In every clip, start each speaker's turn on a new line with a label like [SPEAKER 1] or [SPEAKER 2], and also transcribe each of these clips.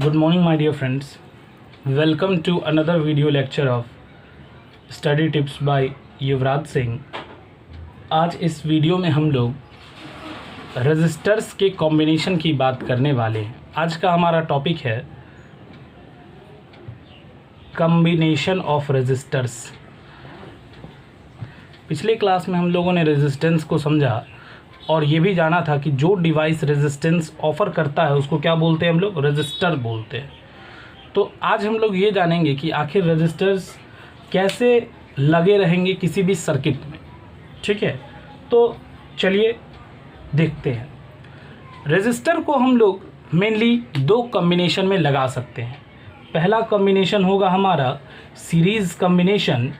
[SPEAKER 1] Good morning my dear friends. Welcome to another video lecture of Study Tips by Yuvraj Singh. आज इस video में हम लोग रजिस्टर्स के कॉम्बिनेशन की बात करने वाले हैं। आज का हमारा टॉपिक है कॉम्बिनेशन ऑफ रजिस्टर्स। पिछले क्लास में हम लोगों ने रेजिस्टेंस को समझा और ये भी जाना था कि जो डिवाइस रेजिस्टेंस ऑफ़र करता है उसको क्या बोलते हैं, हम लोग रजिस्टर बोलते हैं। तो आज हम लोग ये जानेंगे कि आखिर रजिस्टर्स कैसे लगे रहेंगे किसी भी सर्किट में। ठीक है, तो चलिए देखते हैं। रजिस्टर को हम लोग मेनली दो कॉम्बिनेशन में लगा सकते हैं। पहला कॉम्बिनेशन होगा हमारा सीरीज़ कॉम्बिनेशन,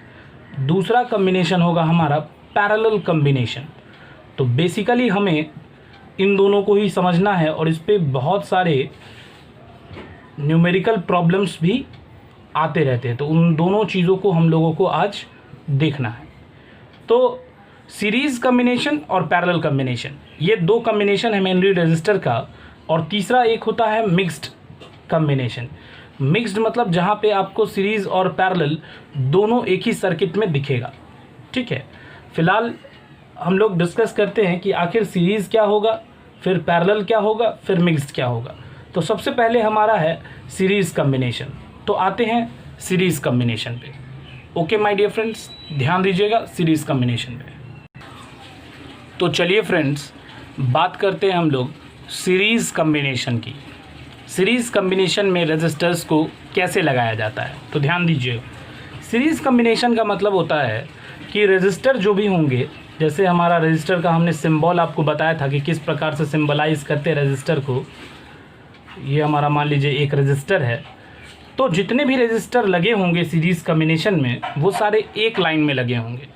[SPEAKER 1] दूसरा कॉम्बिनेशन होगा हमारा पैरेलल कॉम्बिनेशन। तो बेसिकली हमें इन दोनों को ही समझना है और इस पे बहुत सारे न्यूमेरिकल प्रॉब्लम्स भी आते रहते हैं। तो उन दोनों चीज़ों को हम लोगों को आज देखना है। तो सीरीज़ कॉम्बिनेशन और पैरेलल कॉम्बिनेशन, ये दो कॉम्बिनेशन है मेनली रजिस्टर का। और तीसरा एक होता है मिक्स्ड कॉम्बिनेशन। मिक्स्ड मतलब जहाँ पे आपको सीरीज़ और पैरेलल दोनों एक ही सर्किट में दिखेगा। ठीक है, फ़िलहाल हम लोग डिस्कस करते हैं कि आखिर सीरीज़ क्या होगा, फिर पैरेलल क्या होगा, फिर मिक्स्ड क्या होगा। तो सबसे पहले हमारा है सीरीज़ कॉम्बिनेशन। तो आते हैं सीरीज़ कॉम्बिनेशन पे। ओके माय डियर फ्रेंड्स, ध्यान दीजिएगा सीरीज़ कॉम्बिनेशन पे। तो चलिए फ्रेंड्स, बात करते हैं हम लोग सीरीज़ कॉम्बिनेशन की। सीरीज़ कॉम्बिनेशन में रजिस्टर्स को कैसे लगाया जाता है, तो ध्यान दीजिएगा। सीरीज़ कॉम्बिनेशन का मतलब होता है कि रजिस्टर जो भी होंगे, जैसे हमारा रजिस्टर का हमने सिंबल आपको बताया था कि किस प्रकार से सिंबलाइज करते हैं रजिस्टर को। ये हमारा मान लीजिए एक रजिस्टर है। तो जितने भी रजिस्टर लगे होंगे सीरीज़ कॉम्बिनेशन में वो सारे एक लाइन में लगे होंगे।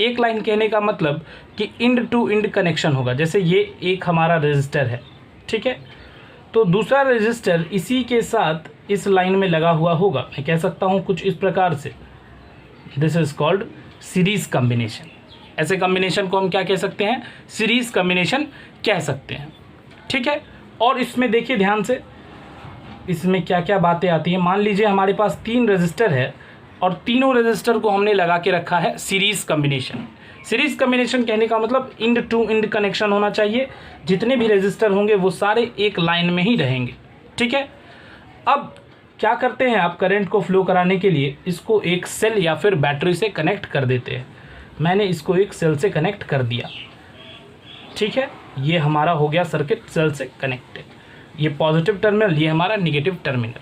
[SPEAKER 1] एक लाइन कहने का मतलब कि इंड टू इंड कनेक्शन होगा। जैसे ये एक हमारा रजिस्टर है, ठीक है, तो दूसरा रजिस्टर इसी के साथ इस लाइन में लगा हुआ होगा। मैं कह सकता हूँ कुछ इस प्रकार से, this is called series combination. ऐसे कॉम्बिनेशन को हम क्या कह सकते हैं, सीरीज़ कॉम्बिनेशन कह सकते हैं। ठीक है, और इसमें देखिए ध्यान से, इसमें क्या क्या बातें आती हैं। मान लीजिए हमारे पास 3 रजिस्टर है और तीनों रजिस्टर को हमने लगा के रखा है सीरीज़ कॉम्बिनेशन। सीरीज़ कॉम्बिनेशन कहने का मतलब इंड टू इंड कनेक्शन होना चाहिए। जितने भी रजिस्टर होंगे वो सारे एक लाइन में ही रहेंगे। ठीक है, अब क्या करते हैं आप, करंट को फ्लो कराने के लिए इसको एक सेल या फिर बैटरी से कनेक्ट कर देते हैं। मैंने इसको एक सेल से कनेक्ट कर दिया। ठीक है, ये हमारा हो गया सर्किट सेल से कनेक्टेड। ये पॉजिटिव टर्मिनल, ये हमारा निगेटिव टर्मिनल।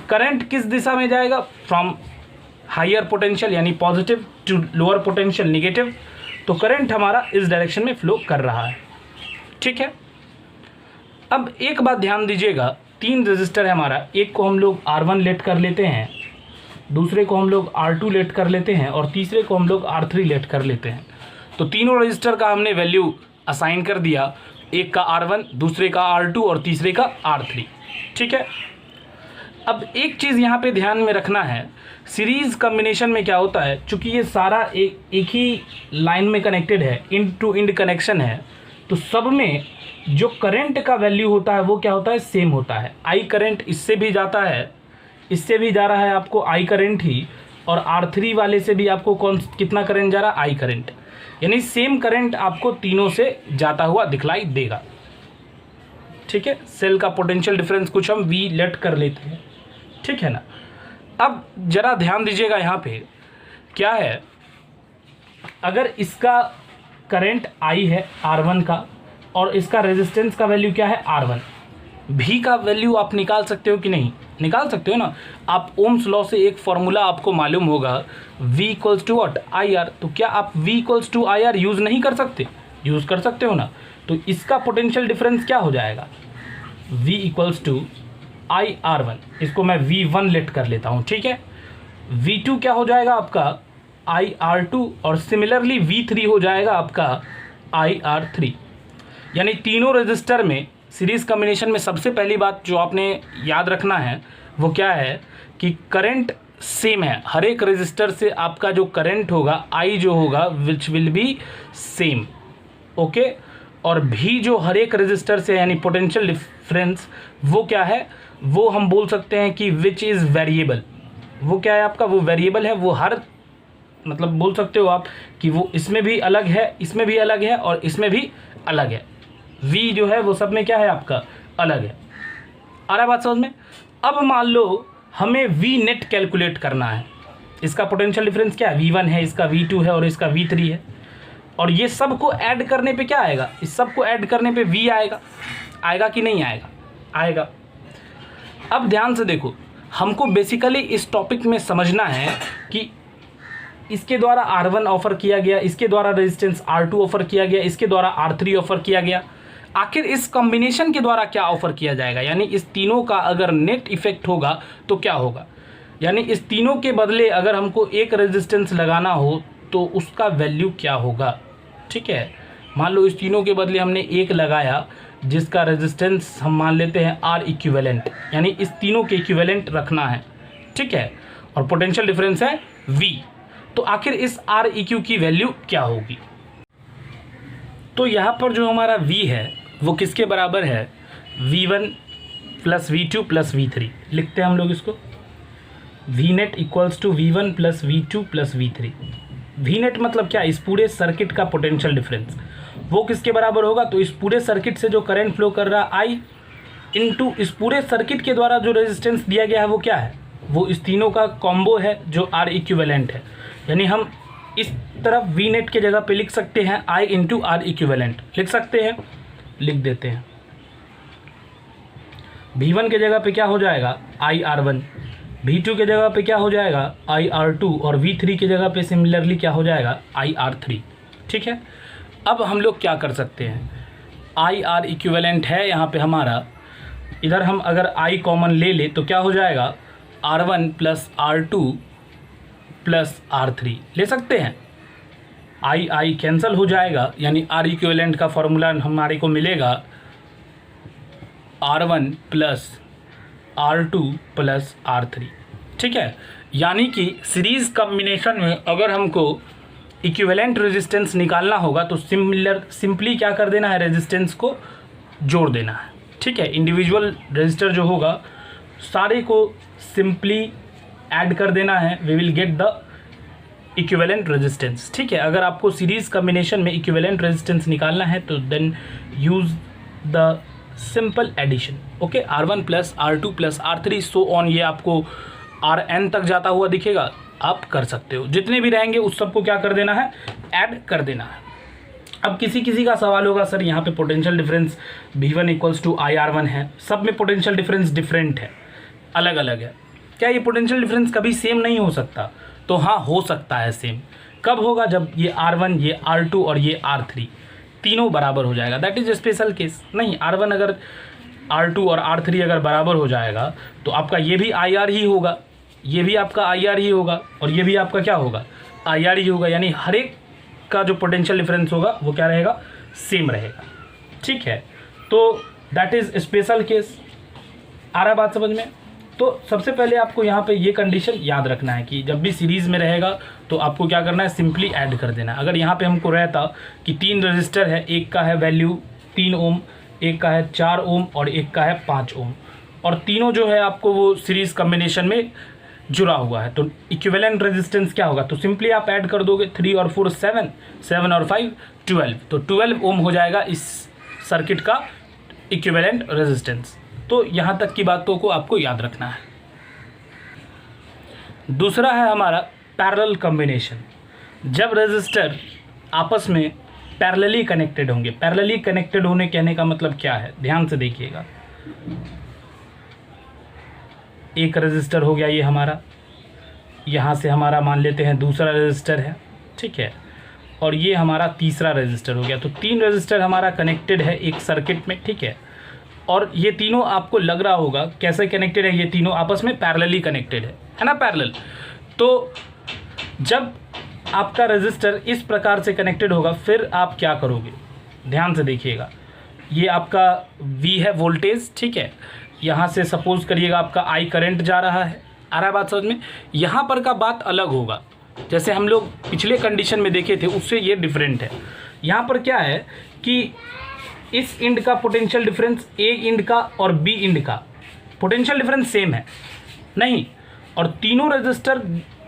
[SPEAKER 1] करंट किस दिशा में जाएगा, फ्रॉम हायर पोटेंशियल यानी positive to lower potential negative. तो करंट हमारा इस डायरेक्शन में फ्लो कर रहा है। ठीक है, अब एक बात ध्यान दीजिएगा, 3 रजिस्टर है हमारा। एक को हम लोग R1 लेट कर लेते हैं, दूसरे को हम लोग R2 लेट कर लेते हैं और तीसरे को हम लोग R3 लेट कर लेते हैं। तो तीनों रजिस्टर का हमने वैल्यू असाइन कर दिया, एक का R1, दूसरे का R2 और तीसरे का R3। ठीक है, अब एक चीज़ यहाँ पे ध्यान में रखना है, सीरीज़ कॉम्बिनेशन में क्या होता है, चूँकि ये सारा एक ही लाइन में कनेक्टेड है, इंड टू इंड कनेक्शन है, तो सब में जो करंट का वैल्यू होता है वो क्या होता है, सेम होता है। आई करंट इससे भी जाता है, इससे भी जा रहा है आपको आई करंट ही, और R3 वाले से भी आपको कितना करंट जा रहा है, आई करंट। यानी सेम करंट आपको तीनों से जाता हुआ दिखलाई देगा। ठीक है, सेल का पोटेंशियल डिफरेंस कुछ हम V लेट कर लेते हैं। ठीक है ना। अब जरा ध्यान दीजिएगा, यहाँ पे क्या है, अगर इसका करंट I है R1 का और इसका रेजिस्टेंस का वैल्यू क्या है R1, V का वैल्यू आप निकाल सकते हो कि नहीं, निकाल सकते हो ना। आप ओम्स लॉ से एक फॉर्मूला आपको मालूम होगा, V equals to what, IR। तो क्या आप V equals to IR use नहीं कर सकते, यूज़ कर सकते हो ना। तो इसका पोटेंशियल डिफरेंस क्या हो जाएगा, V इक्वल्स टू IR1। इसको मैं V1 लेट कर लेता हूँ। ठीक है, V2 क्या हो जाएगा आपका IR2 और सिमिलरली V3 हो जाएगा आपका IR3। यानी तीनों रजिस्टर में सीरीज़ कॉम्बिनेशन में सबसे पहली बात जो आपने याद रखना है वो क्या है कि करंट सेम है। हर एक रजिस्टर से आपका जो करंट होगा, I जो होगा, which will be same. Okay, और भी जो हर एक रजिस्टर से यानी पोटेंशियल डिफरेंस वो क्या है, वो हम बोल सकते हैं कि विच इज़ वेरिएबल। वो क्या है आपका, वो वेरिएबल है, वो हर मतलब बोल सकते हो आप कि वो इसमें भी अलग है, इसमें भी अलग है और इसमें भी अलग है। v जो है वो सब में क्या है आपका अलग है। आ रहा है बात समझ में। अब मान लो हमें v नेट कैलकुलेट करना है। इसका पोटेंशियल डिफरेंस क्या है, v1 है, इसका v2 है और इसका v3 है। और ये सब को ऐड करने पे क्या आएगा, इस सब को ऐड करने पे v आएगा। आएगा कि नहीं आएगा, आएगा। अब ध्यान से देखो, हमको बेसिकली इस टॉपिक में समझना है कि इसके द्वारा R1 ऑफर किया गया, इसके द्वारा रेजिस्टेंस R2 ऑफर किया गया, इसके द्वारा R3 ऑफर किया गया। आखिर इस कॉम्बिनेशन के द्वारा क्या ऑफर किया जाएगा, यानी इस तीनों का अगर नेट इफेक्ट होगा तो क्या होगा। यानी इस तीनों के बदले अगर हमको एक रेजिस्टेंस लगाना हो तो उसका वैल्यू क्या होगा। ठीक है, मान लो इस तीनों के बदले हमने एक लगाया जिसका रेजिस्टेंस हम मान लेते हैं R इक्विवेलेंट, यानी इस तीनों के इक्विवेलेंट रखना है। ठीक है, और पोटेंशियल डिफरेंस है V। तो आखिर इस R EQ की वैल्यू क्या होगी। तो यहाँ पर जो हमारा V है वो किसके बराबर है, V1 plus V2 plus V3 लिखते हैं हम लोग इसको। V net equals to V1 plus V2 plus V3। V net मतलब क्या, इस पूरे सर्किट का पोटेंशियल डिफरेंस। वो किसके बराबर होगा, तो इस पूरे सर्किट से जो करंट फ्लो कर रहा है I इंटू इस पूरे सर्किट के द्वारा जो रेजिस्टेंस दिया गया है वो क्या है, वो इस तीनों का कॉम्बो है जो R इक्विवेलेंट है। यानी हम इस तरफ V नेट के जगह पे लिख सकते हैं I इंटू R इक्विवेलेंट लिख सकते हैं, लिख देते हैं। V1 के जगह पे क्या हो जाएगा IR1, V2 के जगह पे क्या हो जाएगा IR2 और V3 के जगह पे सिमिलरली क्या हो जाएगा IR3। ठीक है, अब हम लोग क्या कर सकते हैं, IR इक्विवेलेंट है यहाँ पे हमारा, इधर हम अगर I कॉमन ले ले तो क्या हो जाएगा R1 plus R2 plus R3 ले सकते हैं। I कैंसिल हो जाएगा, यानी R इक्विवेलेंट का फॉर्मूला हमारे को मिलेगा R1 plus R2 plus R3। ठीक है, यानी कि सीरीज़ कॉम्बिनेशन में अगर हमको इक्विवेलेंट रेजिस्टेंस निकालना होगा तो सिंपली क्या कर देना है, रेजिस्टेंस को जोड़ देना है। ठीक है, इंडिविजुअल रेजिस्टर जो होगा सारे को सिंपली ऐड कर देना है, we will get the equivalent resistance. ठीक है, अगर आपको सीरीज़ कॉम्बिनेशन में इक्विवेलेंट रेजिस्टेंस निकालना है तो then use the simple addition. Okay, R1 plus R2 plus R3 so on, ये आपको Rn तक जाता हुआ दिखेगा, आप कर सकते हो। जितने भी रहेंगे उस सबको क्या कर देना है, ऐड कर देना है। अब किसी का सवाल होगा सर यहाँ पे potential difference V1 equals to IR1 है, सब में पोटेंशियल डिफरेंस डिफरेंट है, अलग अलग है, क्या ये पोटेंशियल डिफरेंस कभी सेम नहीं हो सकता। तो हाँ, हो सकता है सेम। कब होगा, जब ये R1 ये R2 और ये R3 तीनों बराबर हो जाएगा, दैट इज स्पेशल केस। नहीं, R1 अगर R2 और R3 अगर बराबर हो जाएगा तो आपका ये भी IR ही होगा, ये भी आपका IR ही होगा और ये भी आपका क्या होगा IR ही होगा, यानी हर एक का जो पोटेंशियल डिफरेंस होगा वो क्या रहेगा, सेम रहेगा। ठीक है, तो दैट इज़ स्पेशल केस। आ रहा बात समझ में। तो सबसे पहले आपको यहाँ पे ये कंडीशन याद रखना है कि जब भी सीरीज़ में रहेगा तो आपको क्या करना है, सिंपली ऐड कर देना है। अगर यहाँ पे हमको रहता कि 3 रजिस्टर है, एक का है वैल्यू 3 ओम, एक का है 4 ओम और एक का है 5 ओम, और तीनों जो है आपको वो सीरीज़ कॉम्बिनेशन में जुड़ा हुआ है, तो इक्विवेलेंट रेजिस्टेंस क्या होगा, तो सिंपली आप ऐड कर दोगे 3 और 4 7, 7 और 5 12, तो 12 ओम हो जाएगा इस सर्किट का इक्विवेलेंट रेजिस्टेंस। तो यहाँ तक की बातों को आपको याद रखना है। दूसरा है हमारा पैरेलल कॉम्बिनेशन। जब रेजिस्टर आपस में पैरेलली कनेक्टेड होंगे, पैरेलली कनेक्टेड होने कहने का मतलब क्या है, ध्यान से देखिएगा। एक रेजिस्टर हो गया ये हमारा, यहाँ से हमारा मान लेते हैं दूसरा रेजिस्टर है, ठीक है, और ये हमारा तीसरा रेजिस्टर हो गया। तो 3 रेजिस्टर हमारा कनेक्टेड है एक सर्किट में, ठीक है, और ये तीनों आपको लग रहा होगा कैसे कनेक्टेड है, ये तीनों आपस में पैरेलली कनेक्टेड है ना, पैरेलल। तो जब आपका रेजिस्टर इस प्रकार से कनेक्टेड होगा फिर आप क्या करोगे, ध्यान से देखिएगा। ये आपका V है वोल्टेज, ठीक है, यहाँ से सपोज करिएगा आपका I करंट जा रहा है। आ रहा है बात समझ में। यहाँ पर का बात अलग होगा, जैसे हम लोग पिछले कंडीशन में देखे थे उससे ये डिफरेंट है। यहाँ पर क्या है कि इस इंड का पोटेंशियल डिफरेंस A इंड का और B इंड का पोटेंशियल डिफरेंस सेम है नहीं, और तीनों रजिस्टर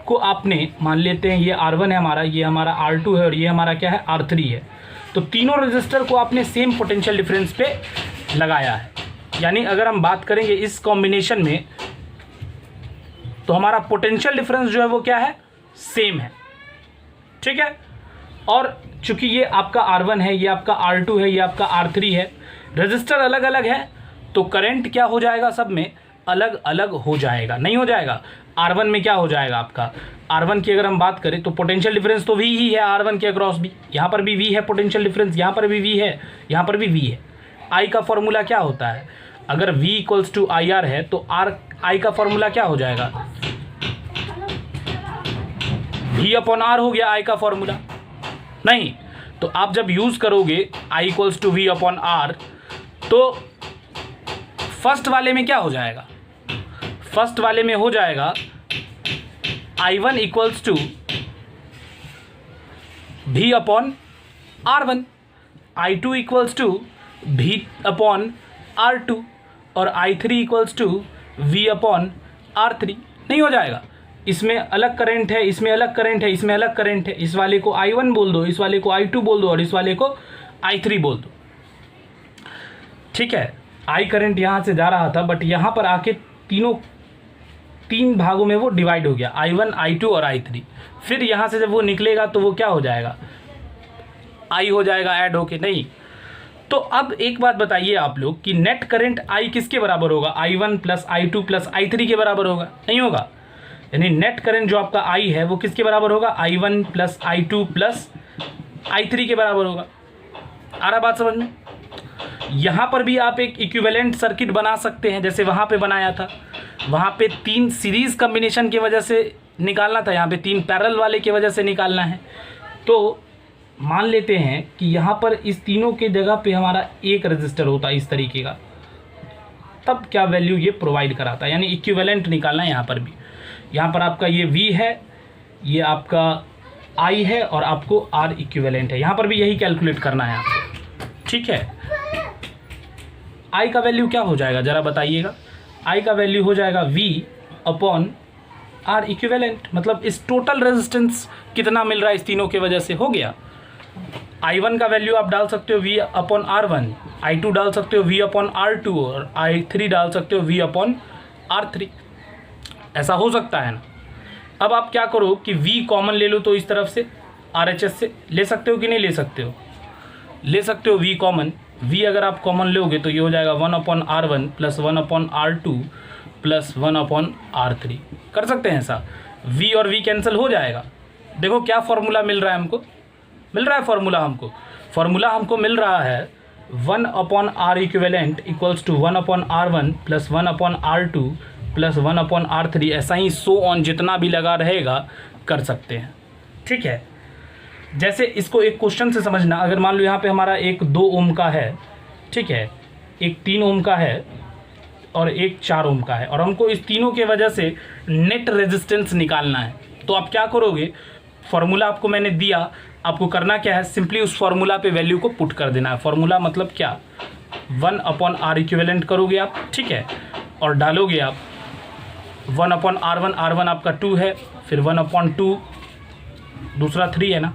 [SPEAKER 1] को आपने मान लेते हैं ये R1 है हमारा, ये हमारा R2 है और ये हमारा क्या है R3 है, तो तीनों रजिस्टर को आपने सेम पोटेंशियल डिफरेंस पे लगाया है। यानी अगर हम बात करेंगे इस कॉम्बिनेशन में तो हमारा पोटेंशियल डिफरेंस जो है वो क्या है, सेम है, ठीक है। और चूंकि ये आपका R1 है, ये आपका R2 है, ये आपका R3 है, रजिस्टर अलग अलग है तो करंट क्या हो जाएगा, सब में अलग अलग हो जाएगा, नहीं हो जाएगा। R1 में क्या हो जाएगा आपका, R1 की अगर हम बात करें तो पोटेंशियल डिफरेंस तो V ही है R1 के अक्रॉस भी, यहाँ पर भी V है पोटेंशियल डिफरेंस, यहाँ पर भी V है, यहाँ पर भी V है। I का फॉर्मूला क्या होता है, अगर V इक्वल्स टू IR है तो I का फॉर्मूला क्या हो जाएगा, V अपॉन R हो गया I का फॉर्मूला, नहीं तो आप जब यूज़ करोगे I equals to V upon R तो फर्स्ट वाले में क्या हो जाएगा, फर्स्ट वाले में हो जाएगा I1 equals to V upon R1, I2 equals to V upon R2 और I3 equals to V upon R3, नहीं हो जाएगा। इसमें अलग करंट है, इसमें अलग करंट है, इसमें अलग करंट है, इस वाले को I1 बोल दो, इस वाले को I2 बोल दो और इस वाले को I3 बोल दो, ठीक है। I करंट यहाँ से जा रहा था बट यहाँ पर आके तीन भागों में वो डिवाइड हो गया, I1 I2 और I3। फिर यहाँ से जब वो निकलेगा तो वो क्या हो जाएगा, I हो जाएगा ऐड होके, नहीं। तो अब एक बात बताइए आप लोग कि नेट करंट I किसके बराबर होगा, I1 plus I2 plus I3 के बराबर होगा, नहीं होगा। यानी नेट करंट जो आपका I है वो किसके बराबर होगा, I1 plus I2 plus I3 के बराबर होगा। आ रहा बात समझ में। यहाँ पर भी आप एक इक्विवेलेंट सर्किट बना सकते हैं, जैसे वहाँ पे बनाया था, वहाँ पे 3 सीरीज़ कम्बिनेशन की वजह से निकालना था, यहाँ पे 3 पैरेलल वाले की वजह से निकालना है। तो मान लेते हैं कि यहाँ पर इस तीनों के जगह पे हमारा एक रजिस्टर होता है इस तरीके का, तब क्या वैल्यू ये प्रोवाइड कराता है, यानी इक्विवेलेंट निकालना है। यहाँ पर भी, यहाँ पर आपका ये V है, ये आपका I है और आपको R इक्विवेलेंट है, यहाँ पर भी यही कैलकुलेट करना है आपको, ठीक है। I का वैल्यू क्या हो जाएगा ज़रा बताइएगा, I का वैल्यू हो जाएगा V अपॉन R इक्विवेलेंट, मतलब इस टोटल रेजिस्टेंस कितना मिल रहा है इस तीनों के वजह से, हो गया। I1 का वैल्यू आप डाल सकते हो V अपॉन R1, I2 डाल सकते हो V अपॉन R2 और I3 डाल सकते हो V अपॉन R3, ऐसा हो सकता है ना। अब आप क्या करो कि V कॉमन ले लो, तो इस तरफ से RHS से ले सकते हो कि नहीं ले सकते हो, ले सकते हो V कॉमन। V अगर आप कॉमन लोगे तो ये हो जाएगा 1 upon R1 plus 1 upon R2 plus 1 upon R3, कर सकते हैं ऐसा। V और V कैंसिल हो जाएगा। देखो क्या फॉर्मूला मिल रहा है हमको, मिल रहा है फॉर्मूला हमको मिल रहा है 1 upon R equivalent equals to 1 upon R1 plus 1 upon R2 plus 1 upon R3, ऐसा ही सो ऑन जितना भी लगा रहेगा कर सकते हैं, ठीक है। जैसे इसको एक क्वेश्चन से समझना, अगर मान लो यहाँ पे हमारा एक 2 ओम का है, ठीक है, एक 3 ओम का है और एक 4 ओम का है, और हमको इस तीनों के वजह से नेट रेजिस्टेंस निकालना है। तो आप क्या करोगे, फार्मूला आपको मैंने दिया, आपको करना क्या है, सिंपली उस फार्मूला पे वैल्यू को पुट कर देना है। फार्मूला मतलब क्या, 1 अपॉन R इक्विवेलेंट करोगे आप, ठीक है, और डालोगे आप 1 अपॉन R1 आपका 2 है, फिर 1 अपॉन 2, दूसरा 3 है ना,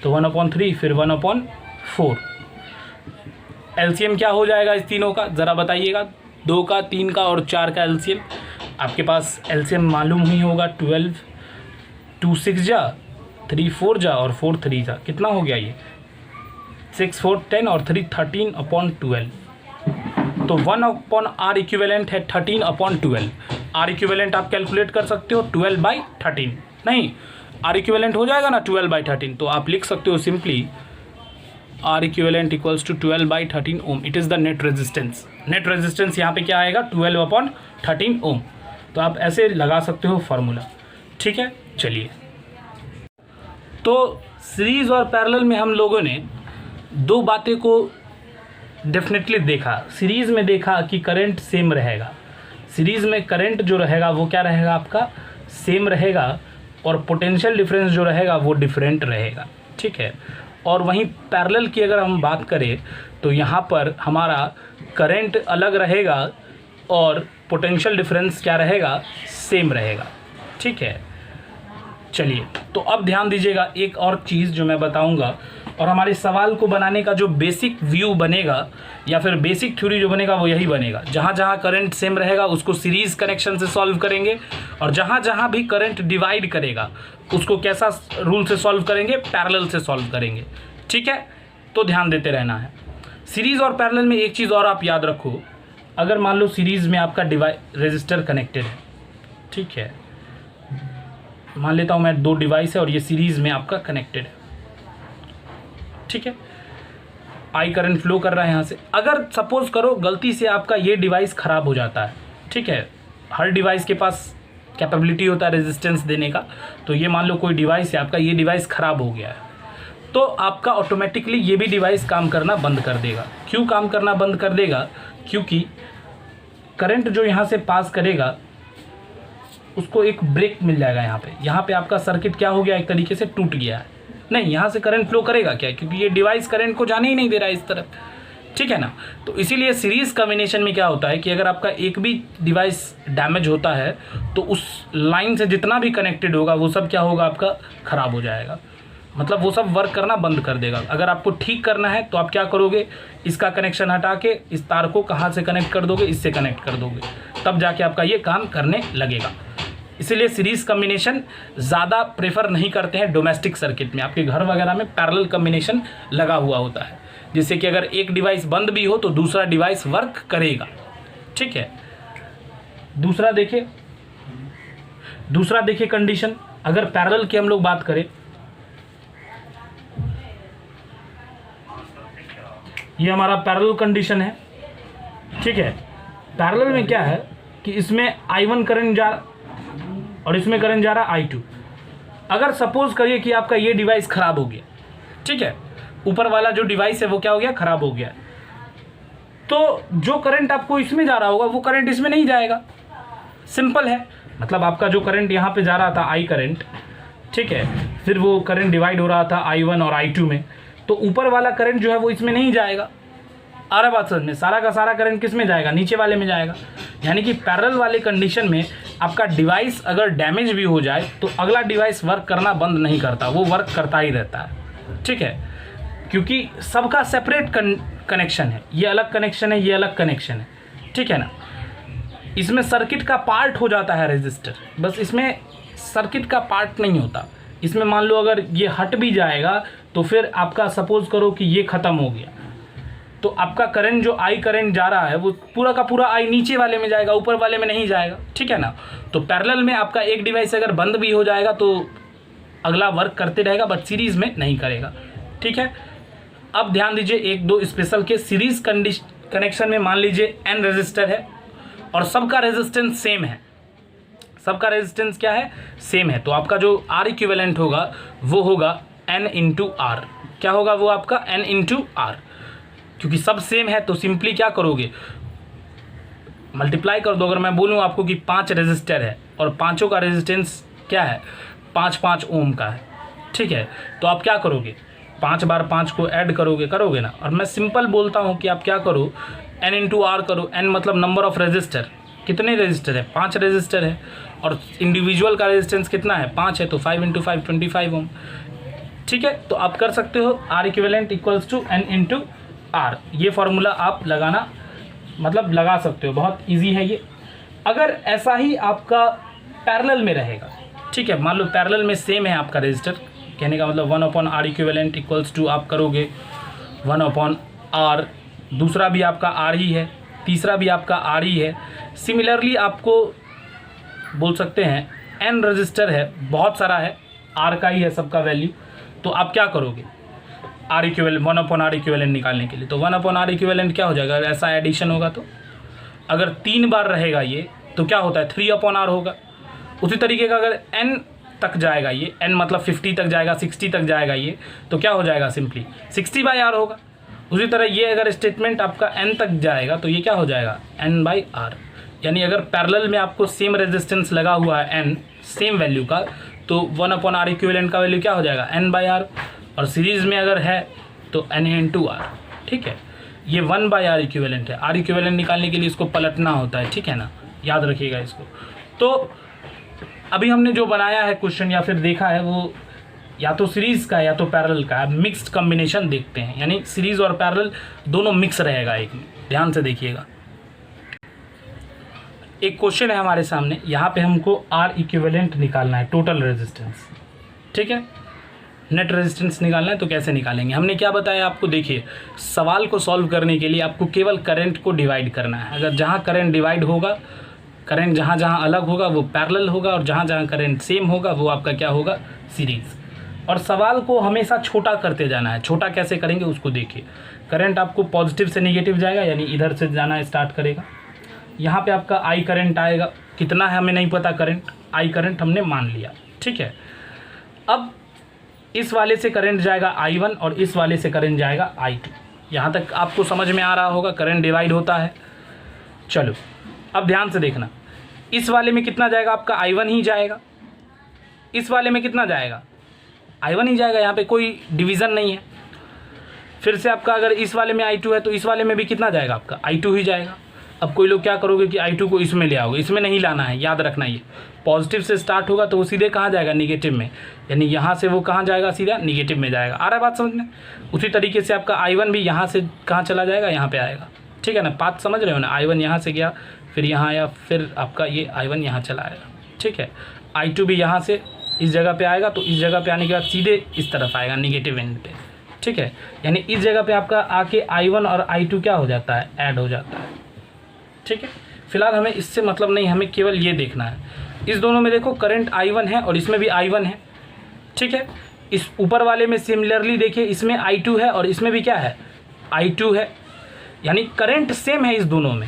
[SPEAKER 1] तो 1 अपॉन 3 फिर 1 अपॉन 4। एलसीएम क्या हो जाएगा इस तीनों का ज़रा बताइएगा, 2 का, 3 का और 4 का एलसीएम। आपके पास एलसीएम मालूम ही होगा, 12, 2 6 जा, 3 4 जा और 4 3 जा, कितना हो गया ये 6 4 10 और 3 13 अपॉन 12। तो 1 अपॉन R इक्विवेलेंट है 13 अपॉन 12। R इक्विवेलेंट आप कैलकुलेट कर सकते हो 12/13, नहीं R इक्विवेलेंट हो जाएगा ना 12/13, तो आप लिख सकते हो simply R equivalent equals to 12/13 ohm. It is the net resistance. Net resistance यहाँ पे क्या आएगा 12/13 ओम। तो आप ऐसे लगा सकते हो फार्मूला, ठीक है। चलिए, तो सीरीज़ और पैरेलल में हम लोगों ने 2 बातें को डेफिनेटली देखा। सीरीज़ में देखा कि करंट सेम रहेगा, सीरीज़ में करंट जो रहेगा वो क्या रहेगा आपका सेम रहेगा, और पोटेंशियल डिफरेंस जो रहेगा वो डिफरेंट रहेगा, ठीक है। और वहीं पैरेलल की अगर हम बात करें तो यहाँ पर हमारा करंट अलग रहेगा और पोटेंशियल डिफरेंस क्या रहेगा, सेम रहेगा। ठीक है, चलिए तो अब ध्यान दीजिएगा एक और चीज़ जो मैं बताऊंगा, और हमारे सवाल को बनाने का जो बेसिक व्यू बनेगा या फिर बेसिक थ्योरी जो बनेगा वो यही बनेगा। जहाँ जहाँ करंट सेम रहेगा उसको सीरीज़ कनेक्शन से सॉल्व करेंगे, और जहाँ जहाँ भी करंट डिवाइड करेगा उसको कैसा रूल से सॉल्व करेंगे, पैरेलल से सॉल्व करेंगे। ठीक है, तो ध्यान देते रहना है। सीरीज़ और पैरेलल में एक चीज़ और आप याद रखो, अगर मान लो सीरीज़ में आपका रेजिस्टर कनेक्टेड है, ठीक है, मान लेता हूँ मैं 2 डिवाइस है और ये सीरीज़ में आपका कनेक्टेड है, ठीक है, आई करंट फ्लो कर रहा है यहाँ से। अगर सपोज करो गलती से आपका ये डिवाइस ख़राब हो जाता है, ठीक है, हर डिवाइस के पास कैपेबिलिटी होता है रेजिस्टेंस देने का, तो ये मान लो कोई डिवाइस है आपका, ये डिवाइस ख़राब हो गया है, तो आपका ऑटोमेटिकली ये भी डिवाइस काम करना बंद कर देगा। क्यों काम करना बंद कर देगा, क्योंकि करंट जो यहाँ से पास करेगा उसको एक ब्रेक मिल जाएगा। यहाँ पे आपका सर्किट क्या हो गया, एक तरीके से टूट गया है। नहीं, यहाँ से करंट फ्लो करेगा क्या, क्योंकि ये डिवाइस करंट को जाने ही नहीं दे रहा है इस तरफ, ठीक है ना। तो इसीलिए सीरीज़ कॉम्बिनेशन में क्या होता है कि अगर आपका एक भी डिवाइस डैमेज होता है तो उस लाइन से जितना भी कनेक्टेड होगा वो सब क्या होगा, आपका ख़राब हो जाएगा, मतलब वो सब वर्क करना बंद कर देगा। अगर आपको ठीक करना है तो आप क्या करोगे, इसका कनेक्शन हटा के इस तार को कहाँ से कनेक्ट कर दोगे, इससे कनेक्ट कर दोगे, तब जाके आपका ये काम करने लगेगा। इसीलिए सीरीज़ कम्बिनेशन ज़्यादा प्रेफर नहीं करते हैं डोमेस्टिक सर्किट में। आपके घर वगैरह में पैरेलल कम्बिनेशन लगा हुआ होता है, जिससे कि अगर एक डिवाइस बंद भी हो तो दूसरा डिवाइस वर्क करेगा। ठीक है, दूसरा देखिए कंडीशन, अगर पैरेलल की हम लोग बात करें, ये हमारा पैरेलल कंडीशन है। ठीक है, पैरेलल में क्या है कि इसमें I1 करंट जा और इसमें करंट जा रहा I2। अगर सपोज करिए कि आपका ये डिवाइस ख़राब हो गया, ठीक है, ऊपर वाला जो डिवाइस है वो क्या हो गया, ख़राब हो गया, तो जो करंट आपको इसमें जा रहा होगा वो करंट इसमें नहीं जाएगा। सिंपल है, मतलब आपका जो करंट यहाँ पे जा रहा था I करंट, ठीक है, फिर वो करंट डिवाइड हो रहा था I1 और I2 में, तो ऊपर वाला करंट जो है वो इसमें नहीं जाएगा। आ रहा बात समझ में, सारा का सारा करंट किस में जाएगा, नीचे वाले में जाएगा। यानी कि पैरेलल वाले कंडीशन में आपका डिवाइस अगर डैमेज भी हो जाए तो अगला डिवाइस वर्क करना बंद नहीं करता, वो वर्क करता ही रहता है। ठीक है, क्योंकि सबका सेपरेट कनेक्शन है, ये अलग कनेक्शन है, ये अलग कनेक्शन है, ठीक है ना। इसमें सर्किट का पार्ट हो जाता है रेजिस्टर, बस इसमें सर्किट का पार्ट नहीं होता। इसमें मान लो अगर ये हट भी जाएगा तो फिर आपका सपोज करो कि ये ख़त्म हो गया, तो आपका करंट जो I करंट जा रहा है वो पूरा का पूरा I नीचे वाले में जाएगा, ऊपर वाले में नहीं जाएगा। ठीक है ना। तो पैरेलल में आपका एक डिवाइस अगर बंद भी हो जाएगा तो अगला वर्क करते रहेगा, बट सीरीज़ में नहीं करेगा। ठीक है, अब ध्यान दीजिए एक दो स्पेशल के सीरीज़ कनेक्शन में मान लीजिए N रेजिस्टर है और सबका रेजिस्टेंस सेम है। सबका रेजिस्टेंस क्या है, सेम है, तो आपका जो R इक्विवेलेंट होगा वो होगा N इंटू आर। क्या होगा वो आपका N इंटू आर, क्योंकि सब सेम है तो सिंपली क्या करोगे, मल्टीप्लाई कर दो। अगर मैं बोलूँ आपको कि 5 रेजिस्टर है और पांचों का रेजिस्टेंस क्या है, 5 ओम का है, ठीक है, तो आप क्या करोगे, 5 बार 5 को ऐड करोगे ना। और मैं सिंपल बोलता हूँ कि आप क्या करो, N इंटू आर करो। N मतलब नंबर ऑफ रेजिस्टर, कितने रेजिस्टर है, 5 रेजिस्टर है, और इंडिविजुअल का रेजिस्टेंस कितना है, 5 है, तो 5 इंटू 5 25 ओम। ठीक है, तो आप कर सकते हो R equivalent equals to N into R. ये फार्मूला आप लगाना, मतलब लगा सकते हो, बहुत इजी है ये। अगर ऐसा ही आपका पैरेलल में रहेगा, ठीक है, मान लो पैरेलल में सेम है आपका रेजिस्टर, कहने का मतलब 1/R इक्विवेलेंट इक्वल्स टू आप करोगे 1/R, दूसरा भी आपका R ही है, तीसरा भी आपका R ही है। सिमिलरली आपको बोल सकते हैं N रजिस्टर है, बहुत सारा है, R का ही है सबका वैल्यू, तो आप क्या करोगे, R इक्विवेलेंट 1/R इक्विवेलेंट निकालने के लिए, तो 1/R इक्विवेलेंट क्या हो जाएगा, ऐसा एडिशन होगा तो अगर 3 बार रहेगा ये तो क्या होता है 3/R होगा। उसी तरीके का अगर N तक जाएगा ये, N मतलब 50 तक जाएगा, 60 तक जाएगा ये, तो क्या हो जाएगा सिंपली 60/R होगा। उसी तरह ये अगर स्टेटमेंट आपका N तक जाएगा तो ये क्या हो जाएगा N/R। यानी अगर पैरेलल में आपको सेम रेजिस्टेंस लगा हुआ है N सेम वैल्यू का, तो 1/R इक्विवेलेंट का वैल्यू क्या हो जाएगा N/R, और सीरीज़ में अगर है तो N इंटू आर। ठीक है, ये 1/R इक्विवेलेंट है। R इक्विवेलेंट निकालने के लिए इसको पलटना होता है, ठीक है ना, याद रखिएगा इसको। तो अभी हमने जो बनाया है क्वेश्चन या फिर देखा है वो या तो सीरीज़ का या तो पैरेलल का, मिक्स्ड कॉम्बिनेशन देखते हैं, यानी सीरीज़ और पैरेलल दोनों मिक्स रहेगा एक में। ध्यान से देखिएगा, एक क्वेश्चन है हमारे सामने, यहाँ पे हमको आर इक्विवेलेंट निकालना है, टोटल रेजिस्टेंस, ठीक है, नेट रेजिस्टेंस निकालना है। तो कैसे निकालेंगे, हमने क्या बताया आपको, देखिए सवाल को सॉल्व करने के लिए आपको केवल करंट को डिवाइड करना है। अगर जहाँ करंट डिवाइड होगा, करंट जहाँ जहाँ अलग होगा वो पैरेलल होगा, और जहाँ जहाँ करंट सेम होगा वो आपका क्या होगा, सीरीज़। और सवाल को हमेशा छोटा करते जाना है। छोटा कैसे करेंगे उसको देखिए। करंट आपको पॉजिटिव से नेगेटिव जाएगा, यानी इधर से जाना स्टार्ट करेगा। यहाँ पे आपका आई करंट आएगा, कितना है हमें नहीं पता करंट, आई करंट हमने मान लिया, ठीक है। अब इस वाले से करंट जाएगा I1 और इस वाले से करंट जाएगा I2। यहाँ तक आपको समझ में आ रहा होगा, करंट डिवाइड होता है। चलो अब ध्यान से देखना, इस वाले में कितना जाएगा आपका I1 ही जाएगा, इस वाले में कितना जाएगा I1 ही जाएगा, यहाँ पे कोई डिवीज़न नहीं है। फिर से आपका अगर इस वाले में I2 है तो इस वाले में भी कितना जाएगा आपका I2 ही जाएगा। अब कोई लोग क्या करोगे कि I2 को इसमें ले आओगे, इसमें नहीं लाना है, याद रखना ये पॉजिटिव से स्टार्ट होगा तो वो सीधे कहाँ जाएगा, निगेटिव में, यानी यहाँ से वो कहाँ जाएगा, सीधा निगेटिव में जाएगा। आ रहा है बात समझ में। उसी तरीके से आपका I1 भी यहाँ से कहाँ चला जाएगा, यहाँ पे आएगा, ठीक है ना, बात समझ रहे हो ना। I1 यहाँ से गया, फिर यहाँ आया, फिर आपका ये I1 यहाँ चला आएगा, ठीक है। I2 भी यहाँ से इस जगह पे आएगा, तो इस जगह पे आने के बाद सीधे इस तरफ आएगा, निगेटिव एंड पे, ठीक है। यानी इस जगह पे आपका आके I1 और I2 क्या हो जाता है, ऐड हो जाता है, ठीक है। फिलहाल हमें इससे मतलब नहीं, हमें केवल ये देखना है। इस दोनों में देखो करंट I1 है और इसमें भी I1 है, ठीक है। इस ऊपर वाले में सिमिलरली देखिए, इसमें I2 है और इसमें भी क्या है, I2 है, यानी करंट सेम है इस दोनों में।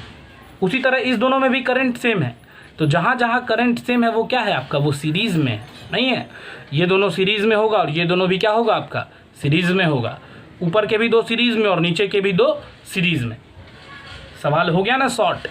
[SPEAKER 1] उसी तरह इस दोनों में भी करंट सेम है, तो जहाँ जहाँ करंट सेम है वो क्या है आपका, वो सीरीज़ में नहीं है। ये दोनों सीरीज़ में होगा और ये दोनों भी क्या होगा आपका, सीरीज़ में होगा। ऊपर के भी दो सीरीज़ में और नीचे के भी दो सीरीज़ में। सवाल हो गया ना शॉर्ट।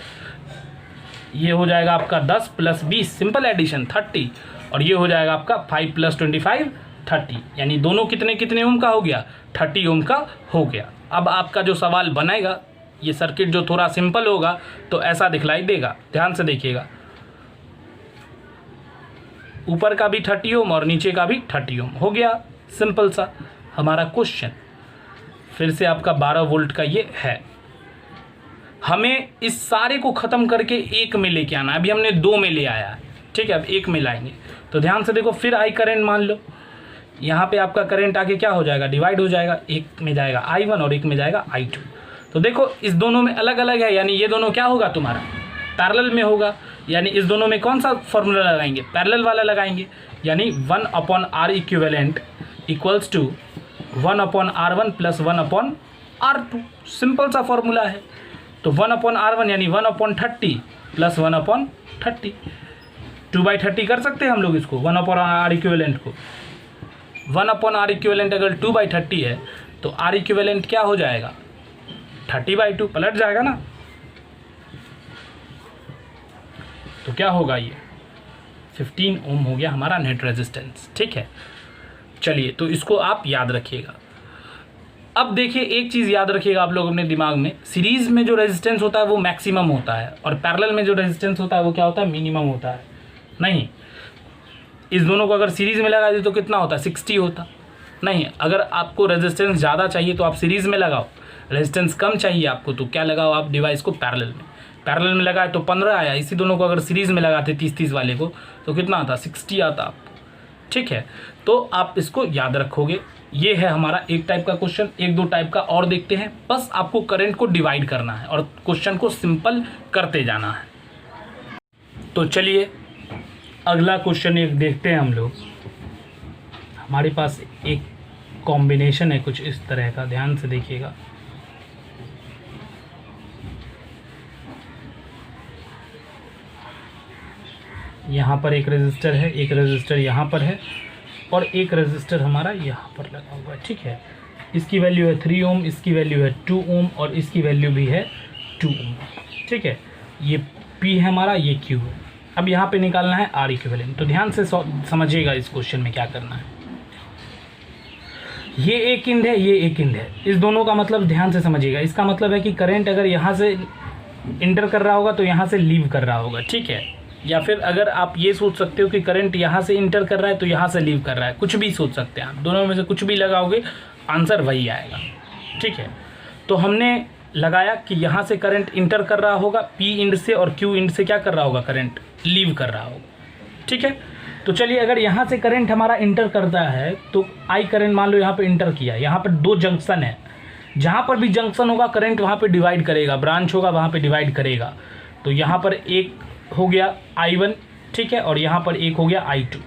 [SPEAKER 1] ये हो जाएगा आपका 10 + 20 सिंपल एडिशन 30, और ये हो जाएगा आपका 5 + 25 30, यानी दोनों कितने कितने ओम का हो गया, 30 ओम का हो गया। अब आपका जो सवाल बनेगा, ये सर्किट जो थोड़ा सिंपल होगा तो ऐसा दिखलाई देगा। ध्यान से देखिएगा, ऊपर का भी 30 ओम और नीचे का भी 30 ओम हो गया, सिंपल सा हमारा क्वेश्चन। फिर से आपका 12 वोल्ट का ये है। हमें इस सारे को ख़त्म करके एक में लेके आना है। अभी हमने 2 में ले आया है, ठीक है, अब एक में लाएंगे। तो ध्यान से देखो, फिर आई करंट मान लो, यहाँ पे आपका करंट आगे क्या हो जाएगा, डिवाइड हो जाएगा। एक में जाएगा I1 और एक में जाएगा I2। तो देखो इस दोनों में अलग अलग है, यानी ये दोनों क्या होगा तुम्हारा, पैरेलल में होगा। यानी इस दोनों में कौन सा फॉर्मूला लगाएंगे, पैरेलल वाला लगाएंगे। यानी 1/R equivalent equals to 1/R1 + 1/R2। Simple सा फॉर्मूला है। तो 1/R1 यानी 1/30 + 1/30, 2/30 कर सकते हैं हम लोग इसको, 1/R इक्विवेलेंट को। 1/R इक्विवेलेंट अगर 2/30 है तो R इक्विवेलेंट क्या हो जाएगा, 30/2, पलट जाएगा ना। तो क्या होगा, ये 15 ओम हो गया हमारा नेट रेजिस्टेंस, ठीक है। चलिए, तो इसको आप याद रखिएगा। अब देखिए एक चीज़ याद रखिएगा आप लोग अपने दिमाग में, सीरीज़ में जो रेजिस्टेंस होता है वो मैक्सिमम होता है, और पैरेलल में जो रेजिस्टेंस होता है वो क्या होता है, मिनिमम होता है। नहीं, इस दोनों को अगर सीरीज़ में लगा दे तो कितना होता है, 60 होता। नहीं, अगर आपको रेजिस्टेंस ज़्यादा चाहिए तो आप सीरीज़ में लगाओ, रेजिस्टेंस कम चाहिए आपको तो क्या लगाओ आप डिवाइस को पैरेलल में। पैरेलल में लगाए तो 15 आया, इसी दोनों को अगर सीरीज़ में लगाते 30-30 वाले को तो कितना आता, 60 आता आपको, ठीक है। तो आप इसको याद रखोगे। ये है हमारा एक टाइप का क्वेश्चन। 1-2 टाइप का और देखते हैं। बस आपको करंट को डिवाइड करना है और क्वेश्चन को सिंपल करते जाना है। तो चलिए अगला क्वेश्चन एक देखते हैं हम लोग। हमारे पास एक कॉम्बिनेशन है कुछ इस तरह का, ध्यान से देखिएगा। यहाँ पर एक रेजिस्टर है, एक रेजिस्टर यहाँ पर है और एक रेजिस्टर हमारा यहाँ पर लगा हुआ है, ठीक है। इसकी वैल्यू है 3 ओम, इसकी वैल्यू है 2 ओम और इसकी वैल्यू भी है 2 ओम, ठीक है। ये P है हमारा, ये Q है। अब यहाँ पे निकालना है R इक्विवेलेंट। तो ध्यान से समझिएगा इस क्वेश्चन में क्या करना है। ये एक इंड है, ये एक इंड है, इस दोनों का मतलब ध्यान से समझिएगा। इसका मतलब है कि करंट अगर यहाँ से इंटर कर रहा होगा तो यहाँ से लीव कर रहा होगा, ठीक है। या फिर अगर आप ये सोच सकते हो कि करंट यहाँ से इंटर कर रहा है तो यहाँ से लीव कर रहा है, कुछ भी सोच सकते हैं आप, दोनों में से कुछ भी लगाओगे आंसर वही आएगा, ठीक है। तो हमने लगाया कि यहाँ से करंट इंटर कर रहा होगा पी इंड से, और क्यू इंड से क्या कर रहा होगा, करंट लीव कर रहा होगा, ठीक है। तो चलिए अगर यहाँ से करंट हमारा इंटर करता है तो आई करंट मान लो यहाँ पे इंटर किया, यहाँ पर दो जंक्शन है, जहाँ पर भी जंक्शन होगा करंट वहाँ पे डिवाइड करेगा, ब्रांच होगा वहाँ पे डिवाइड करेगा। तो यहाँ पर एक हो गया I1, ठीक है, और यहाँ पर एक हो गया I2,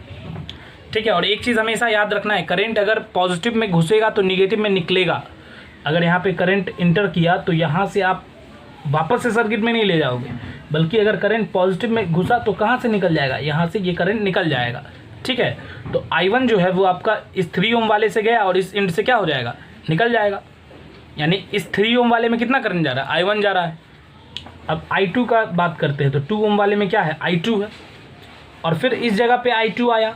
[SPEAKER 1] ठीक है। और एक चीज़ हमेशा याद रखना है, करंट अगर पॉजिटिव में घुसेगा तो निगेटिव में निकलेगा। अगर यहाँ पे करंट इंटर किया तो यहाँ से आप वापस से सर्किट में नहीं ले जाओगे, बल्कि अगर करंट पॉजिटिव में घुसा तो कहाँ से निकल जाएगा, यहाँ से ये करंट निकल जाएगा, ठीक है। तो I1 जो है वो आपका इस 3 ओम वाले से गया और इस इंड से क्या हो जाएगा, निकल जाएगा। यानी इस 3 ओम वाले में कितना करंट जा रहा है, I1 जा रहा है। अब I2 का बात करते हैं तो 2 ओम वाले में क्या है, I2 है, और फिर इस जगह पे I2 आया,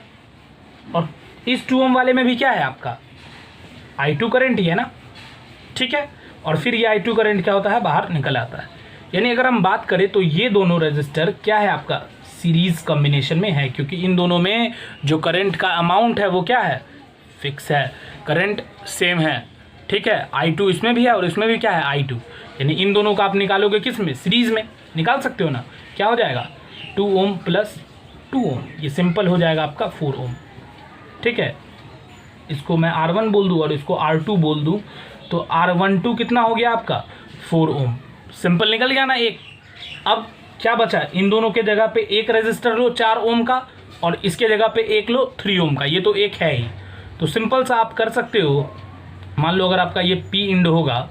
[SPEAKER 1] और इस 2 ओम वाले में भी क्या है आपका I2 करंट ही है ना, ठीक है। और फिर ये I2 करंट क्या होता है, बाहर निकल आता है। यानी अगर हम बात करें तो ये दोनों रेजिस्टर क्या है आपका, सीरीज़ कॉम्बिनेशन में है, क्योंकि इन दोनों में जो करंट का अमाउंट है वो क्या है, फिक्स है, करंट सेम है, ठीक है। I2 इसमें भी है और इसमें भी क्या है, I2। यानी इन दोनों का आप निकालोगे किस में, सीरीज़ में निकाल सकते हो ना, क्या हो जाएगा 2 ओम प्लस 2 ओम, ये सिंपल हो जाएगा आपका 4 ओम, ठीक है। इसको मैं R1 बोल दूँ और इसको R2 बोल दूँ तो R12 कितना हो गया आपका 4 ओम, सिंपल निकल गया ना एक। अब क्या बचा, इन दोनों के जगह पे एक रेजिस्टर लो 4 ओम का और इसके जगह पे एक लो 3 ओम का, ये तो एक है ही। तो सिंपल सा आप कर सकते हो, मान लो अगर आपका ये पी इंड होगा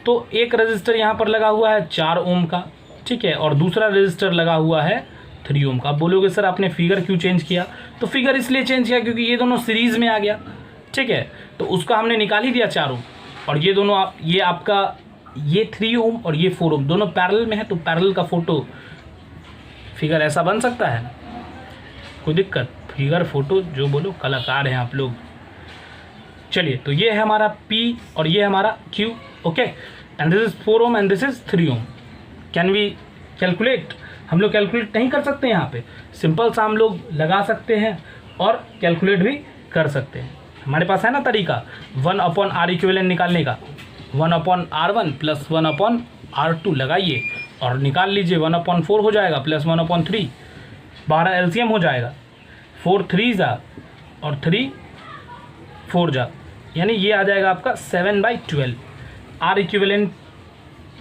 [SPEAKER 1] तो एक रजिस्टर यहाँ पर लगा हुआ है 4 ओम का, ठीक है, और दूसरा रजिस्टर लगा हुआ है 3 ओम का। आप बोलोगे सर आपने फिगर क्यों चेंज किया, तो फिगर इसलिए चेंज किया क्योंकि ये दोनों सीरीज़ में आ गया, ठीक है। तो उसका हमने निकाल ही दिया 4 ओम, और ये दोनों आप ये आपका ये 3 ओम और ये 4 ओम दोनों पैरेलल में है, तो पैरेलल का फोटो फिगर ऐसा बन सकता है, कोई दिक्कत, फिगर फोटो जो बोलो, कलाकार हैं आप लोग। चलिए तो ये है हमारा P और ये हमारा Q, okay, and this is 4 ohm and this is 3 ohm. Can we calculate, हम लोग कैलकुलेट नहीं कर सकते, यहाँ पे सिंपल सा हम लोग लगा सकते हैं और कैलकुलेट भी कर सकते हैं। हमारे पास है ना तरीका 1/R इक्विवेलेंट निकालने का, 1/R1 प्लस 1/R2 लगाइए और निकाल लीजिए, 1/4 हो जाएगा प्लस 1/3, 12 एलसीएम हो जाएगा, 4 3 जा और 3 4 जा, यानी ये आ जाएगा आपका 7/12। R इक्विवेलेंट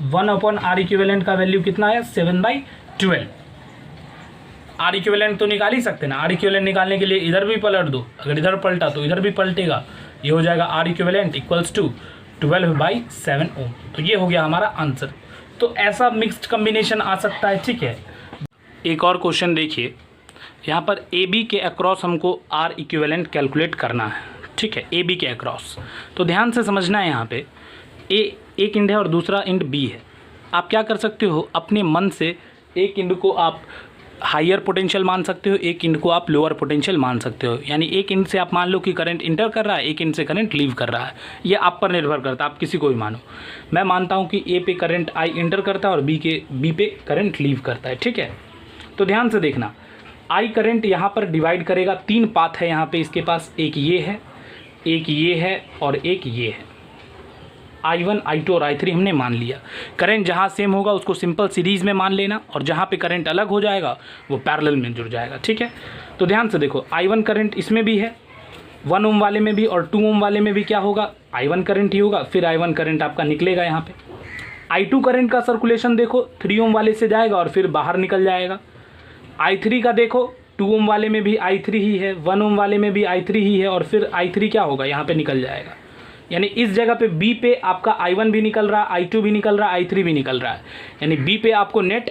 [SPEAKER 1] 1/R इक्विवेलेंट का वैल्यू कितना है, 7/12। R इक्विवेलेंट तो निकाल ही सकते ना, R इक्विवेलेंट निकालने के लिए इधर भी पलट दो, अगर इधर पलटा तो इधर भी पलटेगा, ये हो जाएगा R इक्विवेलेंट इक्वल्स टू 12/7 ओम। तो ये हो गया हमारा आंसर। तो ऐसा मिक्स्ड कम्बिनेशन आ सकता है, ठीक है। एक और क्वेश्चन देखिए, यहाँ पर AB के अक्रॉस हमको R इक्विवेलेंट कैलकुलेट करना है, ठीक है, AB के अक्रॉस। तो ध्यान से समझना है, यहाँ पे A एक इंड है और दूसरा इंड B है। आप क्या कर सकते हो, अपने मन से एक इंड को आप हायर पोटेंशियल मान सकते हो, एक इंड को आप लोअर पोटेंशियल मान सकते हो। यानी एक इंड से आप मान लो कि करंट इंटर कर रहा है, एक इंड से करंट लीव कर रहा है, ये आप पर निर्भर करता है, आप किसी को भी मानो। मैं मानता हूँ कि A पे करंट I इंटर करता है और B पे करंट लीव करता है, ठीक है। तो ध्यान से देखना, I करंट यहाँ पर डिवाइड करेगा, 3 पाथ है यहाँ पे इसके पास, एक ये है, एक ये है और एक ये है। I1 I2 और I3 हमने मान लिया। करंट जहाँ सेम होगा उसको सिंपल सीरीज़ में मान लेना, और जहाँ पे करंट अलग हो जाएगा वो पैरेलल में जुड़ जाएगा, ठीक है। तो ध्यान से देखो, I1 करंट इसमें भी है, 1 ओम वाले में भी, और 2 ओम वाले में भी क्या होगा, I1 करंट ही होगा, फिर I1 करंट आपका निकलेगा यहाँ पे। I2 करंट का सर्कुलेशन देखो, 3 ओम वाले से जाएगा और फिर बाहर निकल जाएगा। I3 का देखो, 2 ओम वाले में भी I3 ही है, 1 ओम वाले में भी I3 ही है, और फिर I3 क्या होगा, यहाँ पे निकल जाएगा। यानी इस जगह पे B पे आपका I1 भी निकल रहा है, I2 भी निकल रहा है, I3 भी निकल रहा है। यानी B पे आपको net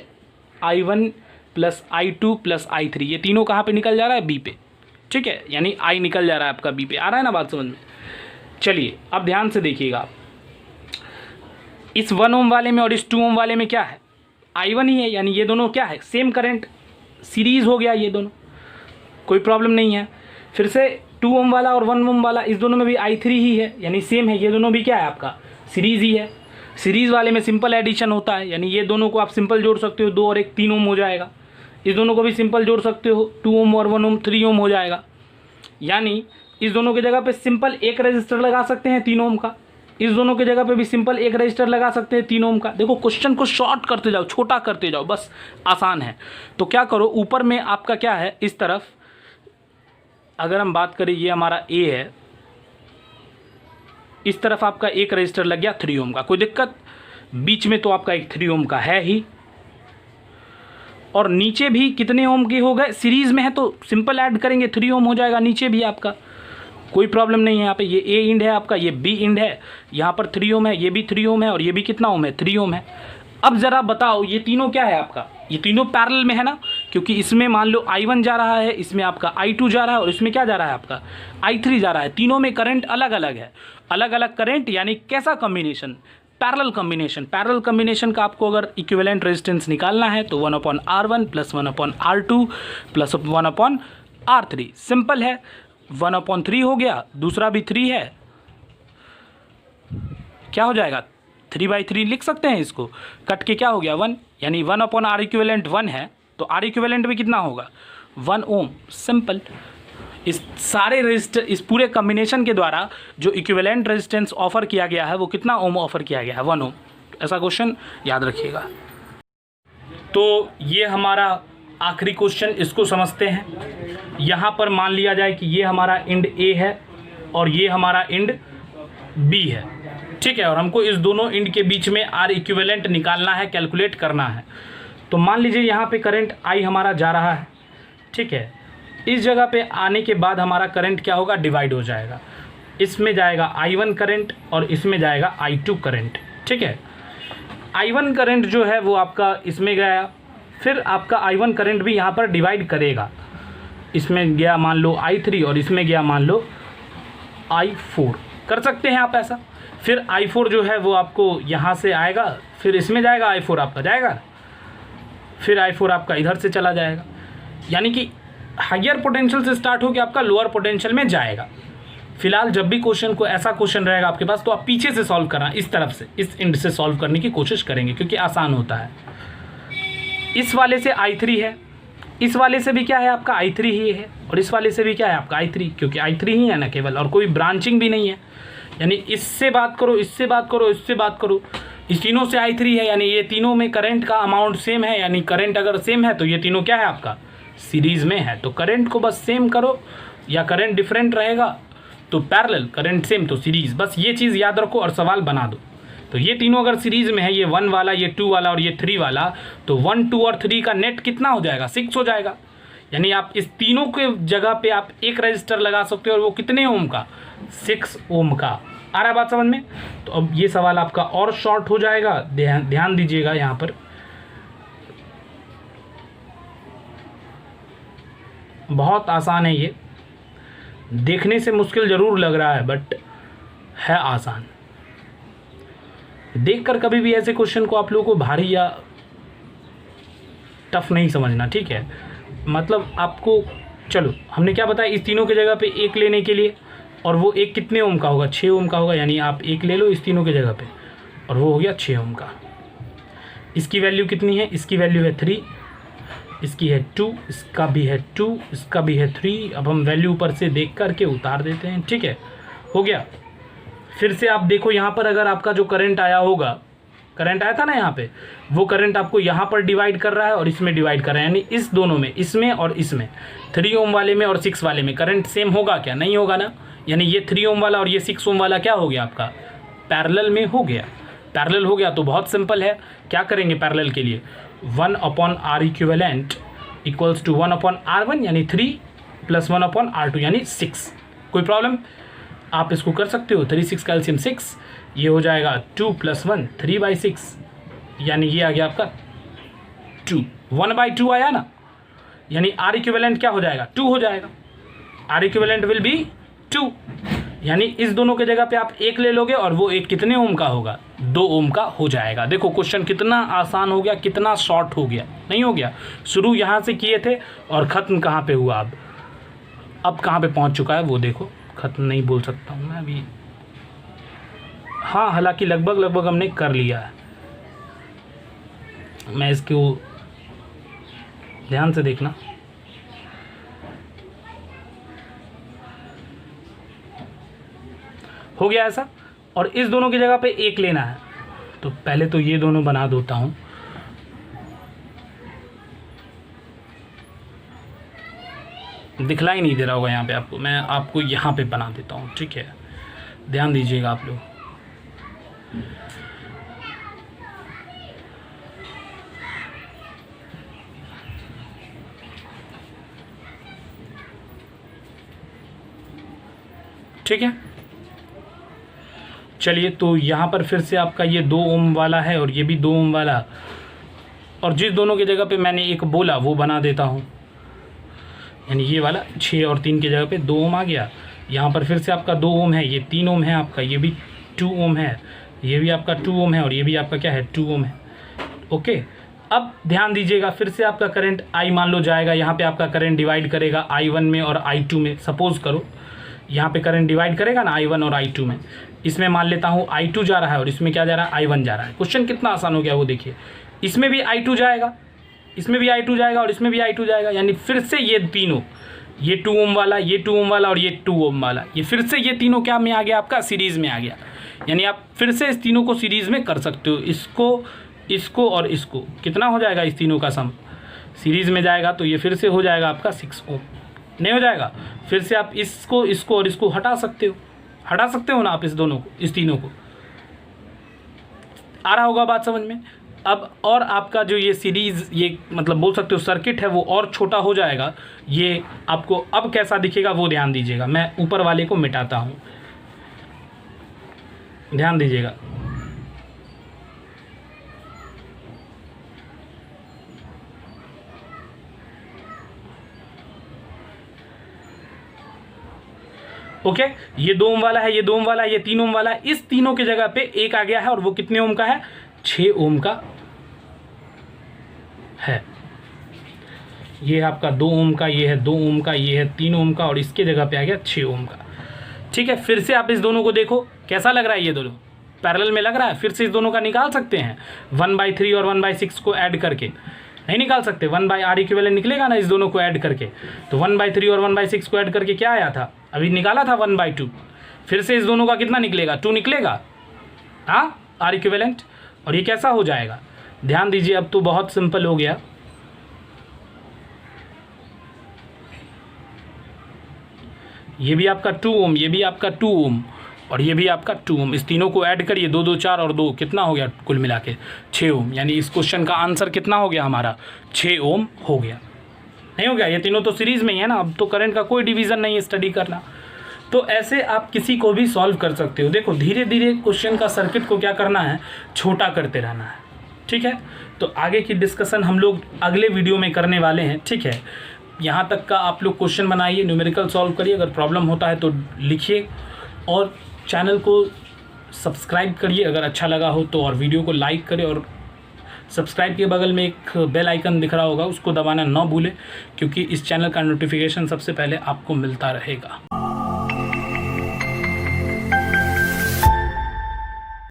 [SPEAKER 1] I1 plus I2 plus I3, ये तीनों कहाँ पे निकल जा रहा है, B पे, ठीक है। यानी I निकल जा रहा है आपका B पे, आ रहा है ना बात समझ में। चलिए अब ध्यान से देखिएगा, इस 1 ओम वाले में और इस 2 ओम वाले में क्या है, I1 ही है, यानी ये दोनों क्या है, सेम करंट, सीरीज़ हो गया ये दोनों, कोई प्रॉब्लम नहीं है। फिर से 2 ओम वाला और 1 ओम वाला, इस दोनों में भी I3 ही है, यानी सेम है, ये दोनों भी क्या है आपका सीरीज़ ही है। सीरीज़ वाले में सिंपल एडिशन होता है, यानी ये दोनों को आप सिंपल जोड़ सकते हो, 2 और 1 3 ओम हो जाएगा। इस दोनों को भी सिंपल जोड़ सकते हो, 2 ओम और 1 ओम 3 ओम हो जाएगा। यानी इस दोनों की जगह पे सिंपल एक रजिस्टर लगा सकते हैं 3 ओम का, इस दोनों की जगह पे भी सिंपल एक रजिस्टर लगा सकते हैं 3 ओम का। देखो क्वेश्चन को शॉर्ट करते जाओ, छोटा करते जाओ, बस आसान है। तो क्या करो, ऊपर में आपका क्या है, इस तरफ अगर हम बात करें, ये हमारा ए है, इस तरफ आपका एक रजिस्टर लग गया 3 ओम का, कोई दिक्कत। बीच में तो आपका एक 3 ओम का है ही, और नीचे भी कितने ओम के हो गए, सीरीज़ में है तो सिंपल ऐड करेंगे 3 ओम हो जाएगा नीचे भी आपका, कोई प्रॉब्लम नहीं है। यहाँ पे ये ए इंड है आपका, ये बी इंड है, यहाँ पर 3 ओम है, ये भी 3 ओम है, और ये भी कितना ओम है, 3 ओम है। अब ज़रा बताओ ये तीनों क्या है आपका, ये तीनों पैरेलल में है ना, क्योंकि इसमें मान लो I1 जा रहा है, इसमें आपका I2 जा रहा है, और इसमें क्या जा रहा है आपका I3 जा रहा है। तीनों में करंट अलग अलग है, अलग अलग करंट, यानी कैसा combination, parallel combination. Parallel combination का आपको अगर इक्विवेलेंट रेजिस्टेंस निकालना है तो 1/R1 + 1/R2 + 1/R3, सिंपल है। 1/3 हो गया, दूसरा भी 3 है, क्या हो जाएगा 3/3 लिख सकते हैं इसको, कट के क्या हो गया 1, यानी 1/R इक्विवेलेंट 1 है, तो R इक्विवेलेंट भी कितना होगा 1 ओम, सिंपल। इस सारे रेजिस्टर, इस पूरे कॉम्बिनेशन के द्वारा जो इक्विवेलेंट रेजिस्टेंस ऑफर किया गया है वो कितना ओम ऑफर किया गया है, 1 ओम। ऐसा क्वेश्चन याद रखिएगा। तो ये हमारा आखिरी क्वेश्चन, इसको समझते हैं। यहाँ पर मान लिया जाए कि ये हमारा इंड ए है और ये हमारा इंड बी है, ठीक है, और हमको इस दोनों इंड के बीच में आर इक्विवेलेंट निकालना है, कैलकुलेट करना है। तो मान लीजिए यहाँ पे करंट आई हमारा जा रहा है, ठीक है, इस जगह पे आने के बाद हमारा करंट क्या होगा, डिवाइड हो जाएगा। इसमें जाएगा I1 करंट और इसमें जाएगा I2 करंट, ठीक है। I1 करंट जो है वो आपका इसमें गया, फिर आपका I1 करंट भी यहाँ पर डिवाइड करेगा, इसमें गया मान लो I3 और इसमें गया मान लो I4, कर सकते हैं आप ऐसा। फिर I4 जो है वो आपको यहाँ से आएगा, फिर इसमें जाएगा, I4 आपका जाएगा, फिर I4 आपका इधर से चला जाएगा, यानी कि हायर पोटेंशियल से स्टार्ट होकर आपका लोअर पोटेंशियल में जाएगा। फिलहाल जब भी क्वेश्चन को ऐसा क्वेश्चन रहेगा आपके पास तो आप पीछे से सॉल्व करना, इस तरफ से, इस एंड से सॉल्व करने की कोशिश करेंगे क्योंकि आसान होता है। इस वाले से I3 है, इस वाले से भी क्या है आपका I3 ही है, और इस वाले से भी क्या है आपका I3, क्योंकि I3 ही है ना केवल, और कोई ब्रांचिंग भी नहीं है। यानी इससे बात करो, इससे बात करो, इससे बात करो, इस तीनों से I3 है, यानी ये तीनों में करंट का अमाउंट सेम है, यानी करंट अगर सेम है तो ये तीनों क्या है आपका सीरीज़ में है। तो करंट को बस सेम करो, या करंट डिफरेंट रहेगा तो पैरेलल, करंट सेम तो सीरीज़, बस ये चीज़ याद रखो और सवाल बना दो। तो ये तीनों अगर सीरीज़ में है, ये 1 वाला, ये 2 वाला और ये 3 वाला, तो 1 2 और 3 का नेट कितना हो जाएगा 6 हो जाएगा। यानी आप इस तीनों के जगह पे आप एक रजिस्टर लगा सकते हो, और वो कितने ओम का 6 ओम का। आ रहा है बात समझ में? तो अब ये सवाल आपका और शॉर्ट हो जाएगा, ध्यान दीजिएगा यहाँ पर। बहुत आसान है ये, देखने से मुश्किल ज़रूर लग रहा है बट है आसान। देखकर कभी भी ऐसे क्वेश्चन को आप लोगों को भारी या टफ नहीं समझना, ठीक है। मतलब आपको, चलो हमने क्या बताया, इस तीनों की जगह पे एक लेने के लिए, और वो एक कितने ओम का होगा 6 ओम का होगा, यानी आप एक ले लो इस तीनों की जगह पे, और वो हो गया 6 ओम का। इसकी वैल्यू कितनी है, इसकी वैल्यू है 3, इसकी है 2, इसका भी है 2, इसका भी है 3। अब हम वैल्यू ऊपर से देख करके उतार देते हैं, ठीक है, हो गया। फिर से आप देखो यहाँ पर अगर आपका जो करंट आया होगा, करंट आया था ना यहाँ पे, वो करंट आपको यहाँ पर डिवाइड कर रहा है और इसमें डिवाइड कर रहा है, यानी इस दोनों में, इसमें और इसमें, 3 ओम वाले में और 6 वाले में करंट सेम होगा क्या, नहीं होगा ना। यानी ये 3 ओम वाला और ये 6 ओम वाला क्या हो गया आपका पैरेलल में हो गया। पैरेलल हो गया तो बहुत सिंपल है, क्या करेंगे पैरेलल के लिए, 1/R equivalent equals to 1/R1 यानी 3 + 1/R2 यानी 6। कोई प्रॉब्लम, आप इसको कर सकते हो। 3 6 का एलसीएम 6, ये हो जाएगा 2 + 1 3/6, यानी ये आ गया आपका 2, 1/2 आया ना, यानी R इक्विवेलेंट क्या हो जाएगा 2 हो जाएगा, R इक्विवेलेंट विल बी 2। यानी इस दोनों के जगह पे आप एक ले लोगे और वो एक कितने ओम का होगा 2 ओम का हो जाएगा। देखो क्वेश्चन कितना आसान हो गया, कितना शॉर्ट हो गया, नहीं हो गया। शुरू यहाँ से किए थे और ख़त्म कहाँ पे हुआ, अब कहाँ पे पहुँच चुका है वो देखो। ख़त्म नहीं बोल सकता हूँ मैं अभी, हाँ, हालांकि लगभग हमने कर लिया है। मैं इसको ध्यान से देखना। हो गया ऐसा। और इस दोनों की जगह पे एक लेना है, तो पहले तो ये दोनों बना देता हूँ। दिखलाई नहीं दे रहा होगा यहाँ पे आपको, मैं आपको यहाँ पे बना देता हूँ, ठीक है, ध्यान दीजिएगा आप लोग। ठीक है, चलिए, तो यहाँ पर फिर से आपका ये 2 ओम वाला है और ये भी 2 ओम वाला, और जिस दोनों की जगह पे मैंने एक बोला वो बना देता हूँ, यानी ये वाला 6 और 3 की जगह पे 2 ओम आ गया। यहाँ पर फिर से आपका 2 ओम है, ये 3 ओम है आपका, ये भी 2 ओम है, ये भी आपका 2 ओम है, और ये भी आपका क्या है 2 ओम है। ओके, अब ध्यान दीजिएगा, फिर से आपका करंट I मान लो जाएगा, यहाँ पे आपका करंट डिवाइड करेगा I1 में और I2 में। सपोज करो यहाँ पे करंट डिवाइड करेगा ना I1 और I2 में, इसमें मान लेता हूँ I2 जा रहा है और इसमें क्या जा रहा है I1 जा रहा है। क्वेश्चन कितना आसान हो गया वो देखिए, इसमें भी I2 जाएगा, इसमें भी I2 जाएगा और इसमें भी I2 जाएगा, यानी फिर से ये तीनों, ये 2 ओम वाला, ये 2 ओम वाला और ये 2 ओम वाला, ये फिर से ये तीनों क्या में आ गया आपका सीरीज़ में आ गया। यानी आप फिर से इस तीनों को सीरीज़ में कर सकते हो, इसको, इसको और इसको। कितना हो जाएगा इस तीनों का सम, सीरीज़ में जाएगा तो ये फिर से हो जाएगा आपका 6 ओम। नहीं हो जाएगा, फिर से आप इसको, इसको और इसको हटा सकते हो, हटा सकते हो ना आप इस दोनों को, इस तीनों को। आ रहा होगा बात समझ में। अब और आपका जो ये सीरीज़, ये मतलब बोल सकते हो सर्किट है, वो और छोटा हो जाएगा। ये आपको अब कैसा दिखेगा वो ध्यान दीजिएगा। मैं ऊपर वाले को मिटाता हूँ, ध्यान दीजिएगा। ओके, ये 2 ओम वाला है, ये 2 ओम वाला है, ये 3 ओम वाला है। इस तीनों की जगह पे एक आ गया है और वो कितने ओम का है, 6 ओम का है। ये है आपका 2 ओम का, ये है 2 ओम का, ये है 3 ओम का, और इसके जगह पे आ गया 6 ओम का। ठीक है, फिर से आप इस दोनों को देखो कैसा लग रहा है, ये दोनों पैरेलल में लग रहा है। फिर से इस दोनों का निकाल सकते हैं 1/3 और 1/6 को ऐड करके। नहीं निकाल सकते, 1/R इक्विवेलेंट निकलेगा ना इस दोनों को ऐड करके। तो 1/3 और 1/6 को ऐड करके क्या आया था, अभी निकाला था 1/2। फिर से इस दोनों का कितना निकलेगा, 2 निकलेगा, हाँ, R इक्विवेलेंट। और ये कैसा हो जाएगा, ध्यान दीजिए, अब तो बहुत सिंपल हो गया। ये भी आपका 2 ओम, ये भी आपका 2 ओम और ये भी आपका 2 ओम। इस तीनों को ऐड करिए, 2 2 4 और 2 कितना हो गया, कुल मिला के 6 ओम। यानी इस क्वेश्चन का आंसर कितना हो गया हमारा, 6 ओम हो गया। नहीं हो गया, ये तीनों तो सीरीज़ में ही है ना, अब तो करंट का कोई डिवीज़न नहीं है स्टडी करना। तो ऐसे आप किसी को भी सॉल्व कर सकते हो। देखो धीरे धीरे क्वेश्चन का सर्किट को क्या करना है, छोटा करते रहना है। ठीक है, तो आगे की डिस्कशन हम लोग अगले वीडियो में करने वाले हैं। ठीक है, यहाँ तक का आप लोग क्वेश्चन बनाइए, न्यूमेरिकल सॉल्व करिए, अगर प्रॉब्लम होता है तो लिखिए, और चैनल को सब्सक्राइब करिए अगर अच्छा लगा हो तो, और वीडियो को लाइक करें, और सब्सक्राइब के बगल में एक बेल आइकन दिख रहा होगा, उसको दबाना ना भूलें, क्योंकि इस चैनल का नोटिफिकेशन सबसे पहले आपको मिलता रहेगा।